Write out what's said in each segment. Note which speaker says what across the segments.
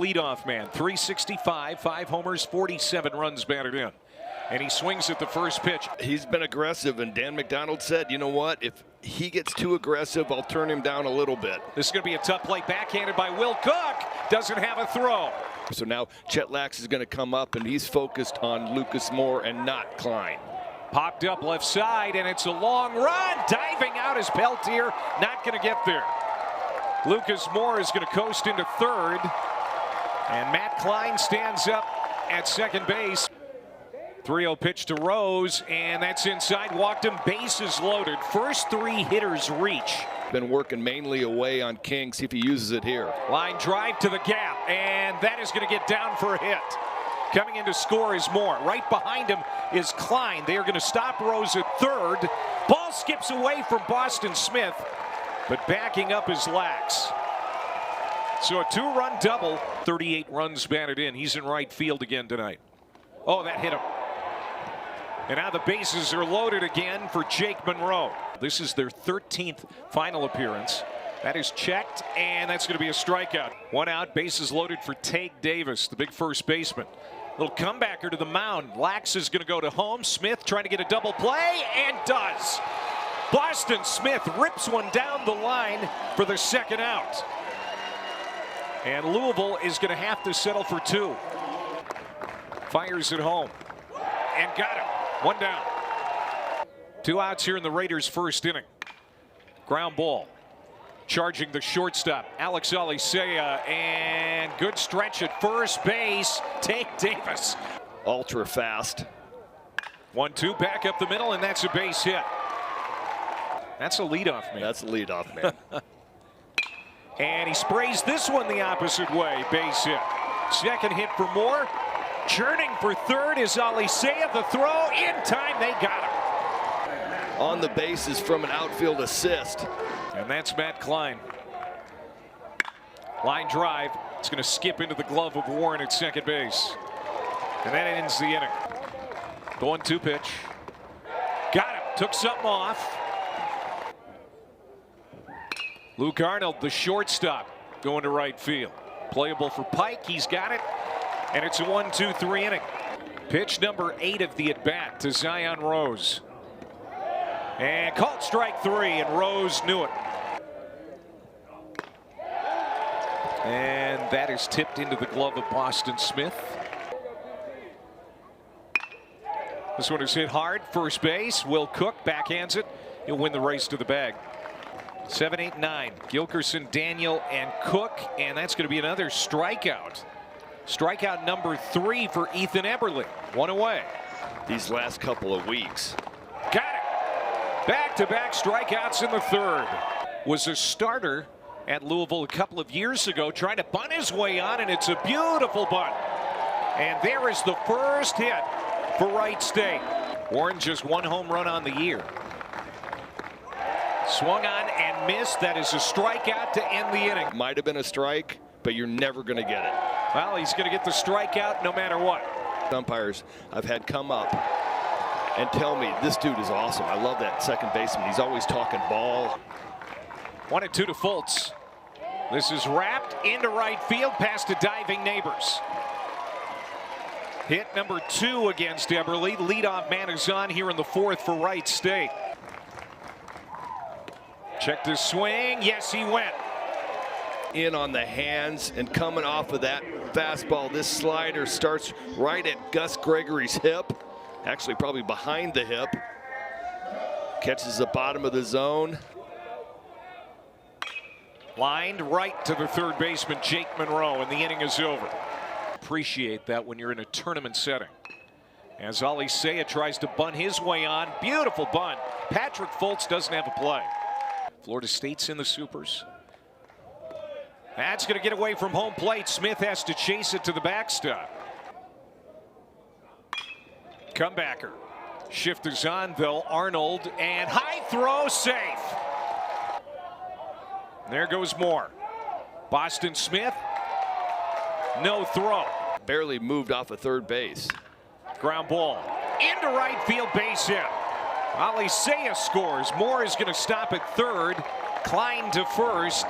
Speaker 1: leadoff man. 365, 5 homers, 47 runs batted in. And he swings at the first pitch.
Speaker 2: He's been aggressive, and Dan McDonald said, you know what, if he gets too aggressive, I'll turn him down a little bit.
Speaker 1: This is going to be a tough play, backhanded by Will Cook. Doesn't have a throw.
Speaker 2: So now Chet Lax is going to come up, and he's focused on Lucas Moore and not Klein.
Speaker 1: Popped up left side, and it's a long run. Diving out is Peltier. Not going to get there. Lucas Moore is going to coast into third. And Matt Klein stands up at second base. 3-0 pitch to Rose, and that's inside. Walked him, bases loaded. First 3 hitters reach.
Speaker 2: Been working mainly away on King. See if he uses it here.
Speaker 1: Line drive to the gap, and that is going to get down for a hit. Coming in to score is Moore. Right behind him is Klein. They are going to stop Rose at third. Ball skips away from Boston Smith, but backing up is Lax. So a 2-run double, 38 runs batted in. He's in right field again tonight. Oh, that hit him. And now the bases are loaded again for Jake Monroe. This is their 13th final appearance. That is checked, and that's going to be a strikeout. 1 out, bases loaded for Tage Davis, the big first baseman. Little comebacker to the mound. Lax is going to go to home. Smith trying to get a double play, and does. Boston Smith rips one down the line for the second out. And Louisville is going to have to settle for 2. Fires at home, and got him. 1 down. 2 outs here in the Raiders' first inning. Ground ball. Charging the shortstop, Alex Alicea, and good stretch at first base. Tage Davis.
Speaker 2: Ultra fast.
Speaker 1: 1-2 back up the middle, and that's a base hit. That's a leadoff man.
Speaker 2: That's a leadoff man.
Speaker 1: And he sprays this one the opposite way. Base hit. Second hit for Moore. Churning for third is Alicea. The throw in time. They got him.
Speaker 2: On the bases from an outfield assist.
Speaker 1: And that's Matt Klein. Line drive. It's going to skip into the glove of Warren at second base. And that ends the inning. The 1-2 pitch. Got him. Took something off. Luke Arnold, the shortstop, going to right field. Playable for Pike. He's got it. And it's a 1-2-3 inning. Pitch number 8 of the at-bat to Zion Rose. And called strike 3, and Rose knew it. And that is tipped into the glove of Boston Smith. This one is hit hard. First base. Will Cook backhands it. He'll win the race to the bag. 7, 8, 9. Gilkerson, Daniel, and Cook. And that's going to be another strikeout. Strikeout number 3 for Ethan Eberle. 1 away.
Speaker 2: These last couple of weeks.
Speaker 1: Got it. Back-to-back strikeouts in the third. Was a starter at Louisville a couple of years ago, trying to bunt his way on, and it's a beautiful bunt. And there is the first hit for Wright State. Warren just 1 home run on the year. Swung on and missed. That is a strikeout to end the inning.
Speaker 2: Might have been a strike, but you're never going to get it.
Speaker 1: Well, he's going to get the strikeout no matter what.
Speaker 2: Umpires I've had come up and tell me, this dude is awesome. I love that second baseman. He's always talking ball.
Speaker 1: 1-2 to Fultz. This is wrapped into right field past a diving Neighbors. Hit number 2 against Eberle. Leadoff man is on here in the 4th for Wright State. Check the swing. Yes, he went.
Speaker 2: In on the hands, and coming off of that fastball, this slider starts right at Gus Gregory's hip. Actually, probably behind the hip. Catches the bottom of the zone.
Speaker 1: Lined right to the third baseman, Jake Monroe, and the inning is over. Appreciate that when you're in a tournament setting. As Alicea tries to bunt his way on. Beautiful bunt. Patrick Fultz doesn't have a play. Florida State's in the Supers. That's going to get away from home plate. Smith has to chase it to the backstop. Comebacker. Shift is on, though. Arnold, and high throw, safe. There goes Moore. Boston Smith, no throw.
Speaker 2: Barely moved off of third base.
Speaker 1: Ground ball into right field, base hit. Alicea scores. Moore is going to stop at third. Klein to first.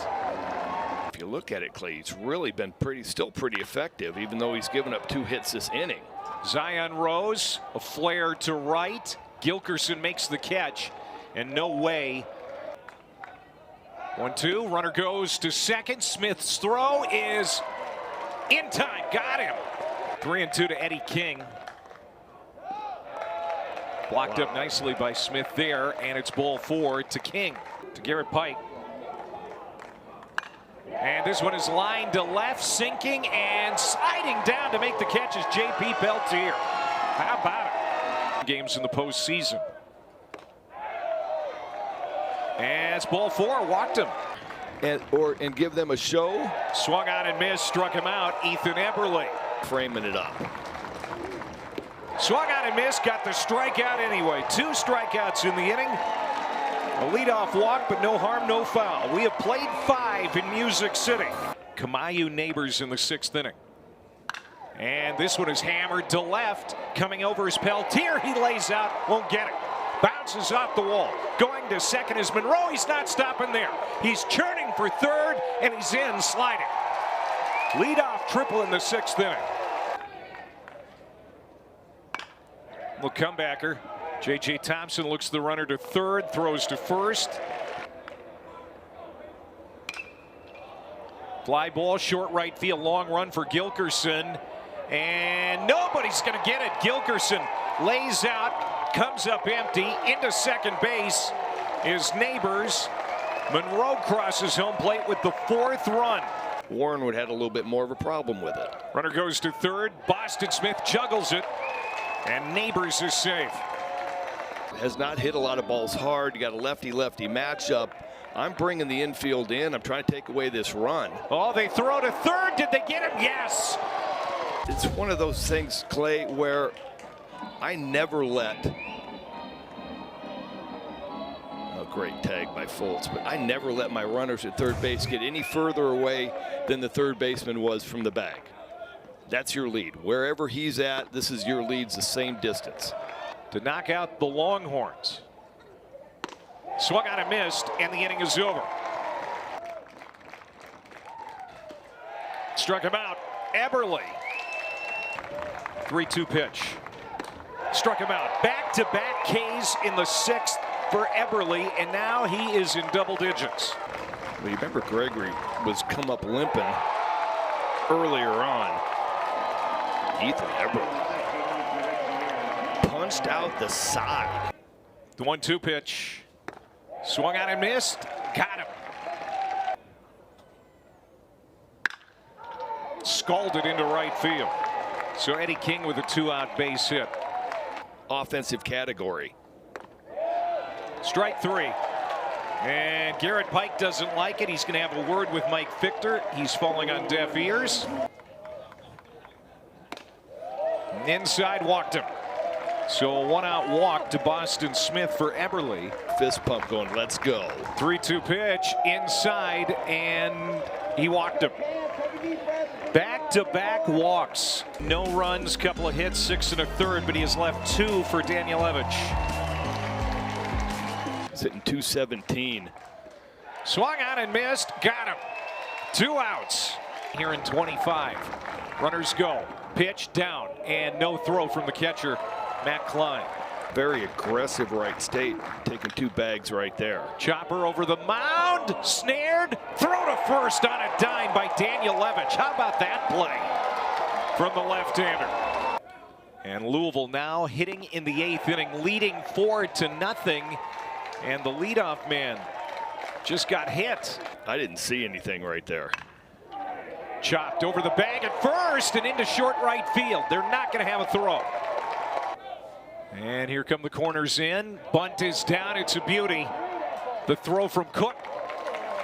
Speaker 2: If you look at it, Clay, he's really been still pretty effective, even though he's given up 2 hits this inning.
Speaker 1: Zion Rose, a flare to right. Gilkerson makes the catch, and no way. 1-2, runner goes to second. Smith's throw is in time, got him. 3-2 to Eddie King. Blocked up nicely by Smith there, and it's ball 4 to King, to Garrett Pike. And this one is lined to left, sinking and sliding down to make the catch is J.P. Peltier. How about it? Games in the postseason. And it's ball 4, walked him.
Speaker 2: And give them a show.
Speaker 1: Swung on and missed, struck him out, Ethan Eberle.
Speaker 2: Framing it up.
Speaker 1: Swung on and missed, got the strikeout anyway. 2 strikeouts in the inning. A leadoff walk, but no harm, no foul. We have played 5 in Music City. Kamayu neighbors in the 6th inning. And this one is hammered to left. Coming over is Peltier. He lays out, won't get it. Bounces off the wall. Going to second is Monroe. He's not stopping there. He's churning for third, and he's in, sliding. Leadoff triple in the 6th inning. Little comebacker. J.J. Thompson looks the runner to third, throws to first. Fly ball, short right field, long run for Gilkerson. And nobody's going to get it. Gilkerson lays out, comes up empty, into second base is Neighbors. Monroe crosses home plate with the 4th run.
Speaker 2: Warren would have had a little bit more of a problem with it.
Speaker 1: Runner goes to third. Boston Smith juggles it, and Neighbors is safe.
Speaker 2: Has not hit a lot of balls hard. You got a lefty-lefty matchup. I'm bringing the infield in. I'm trying to take away this run.
Speaker 1: Oh, they throw to third. Did they get him? Yes.
Speaker 2: It's one of those things, Clay, where I never let. Oh, great tag by Fultz, but I never let my runners at third base get any further away than the third baseman was from the bag. That's your lead. Wherever he's at, this is your lead's the same distance.
Speaker 1: To knock out the Longhorns. Swung on and missed, and the inning is over. Struck him out. Eberle. 3-2 pitch. Struck him out. Back-to-back Ks in the 6th for Eberle, and now he is in double digits.
Speaker 2: Well, you remember Gregory was come up limping earlier on. Ethan Eberle punched out the side.
Speaker 1: The 1-2 pitch. Swung on and missed. Got him. Scalded into right field. So Eddie King with a 2-out base hit.
Speaker 2: Offensive category.
Speaker 1: Strike 3. And Garrett Pike doesn't like it. He's going to have a word with Mike Fichter. He's falling on deaf ears. Inside, walked him. So a 1-out walk to Boston Smith for Eberle.
Speaker 2: Fist pump going, let's go.
Speaker 1: 3-2 pitch inside, and he walked him. Back-to-back walks. No runs, couple of hits, 6 1/3, but he has left 2 for Danielewicz.
Speaker 2: He's hitting 217.
Speaker 1: Swung on and missed, got him. 2 outs here in 25. Runners go. Pitch down, and no throw from the catcher, Matt Klein.
Speaker 2: Very aggressive Wright State, taking 2 bags right there.
Speaker 1: Chopper over the mound, snared, throw to first on a dime by Danielewicz. How about that play from the left-hander? And Louisville now hitting in the 8th inning, leading 4-0, and the leadoff man just got hit.
Speaker 2: I didn't see anything right there.
Speaker 1: Chopped over the bag at first and into short right field. They're not going to have a throw. And here come the corners in. Bunt is down. It's a beauty. The throw from Cook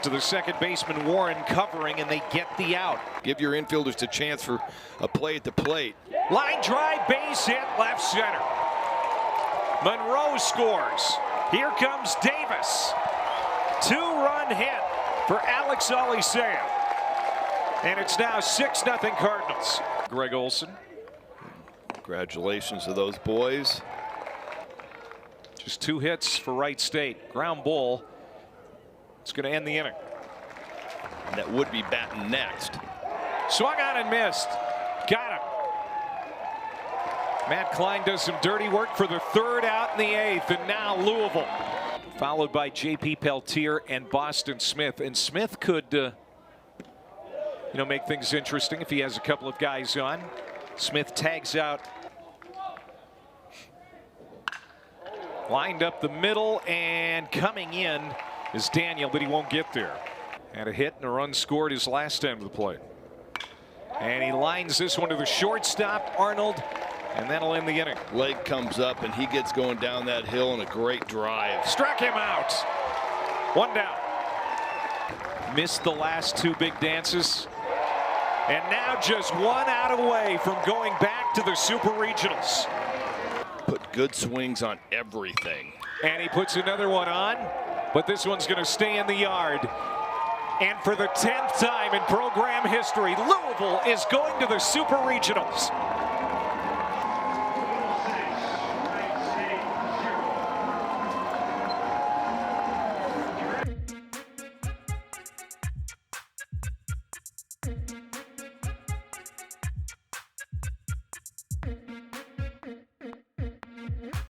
Speaker 1: to the second baseman Warren covering, and they get the out.
Speaker 2: Give your infielders a chance for a play at the plate.
Speaker 1: Line drive, base hit, left center. Monroe scores. Here comes Davis. 2-run hit for Alex Olisea. And it's now 6-0 Cardinals. Greg Olson.
Speaker 2: Congratulations to those boys.
Speaker 1: Just 2 hits for Wright State. Ground ball. It's going to end the inning.
Speaker 2: that would be batting next.
Speaker 1: Swung on and missed. Got him. Matt Klein does some dirty work for the third out in the eighth, and now Louisville. Followed by J.P. Peltier and Boston Smith. And Smith could, make things interesting if he has a couple of guys on. Smith tags out. Lined up the middle, and coming in is Daniel, but he won't get there. Had a hit and a run scored his last time to the plate. And he lines this one to the shortstop, Arnold, and that'll end the inning.
Speaker 2: Leg comes up, and he gets going down that hill in a great drive.
Speaker 1: Struck him out. One down. Missed the last two big dances. And now just one out away from going back to the Super Regionals.
Speaker 2: Put good swings on everything.
Speaker 1: And he puts another one on, but this one's going to stay in the yard. And for the 10th time in program history, Louisville is going to the Super Regionals.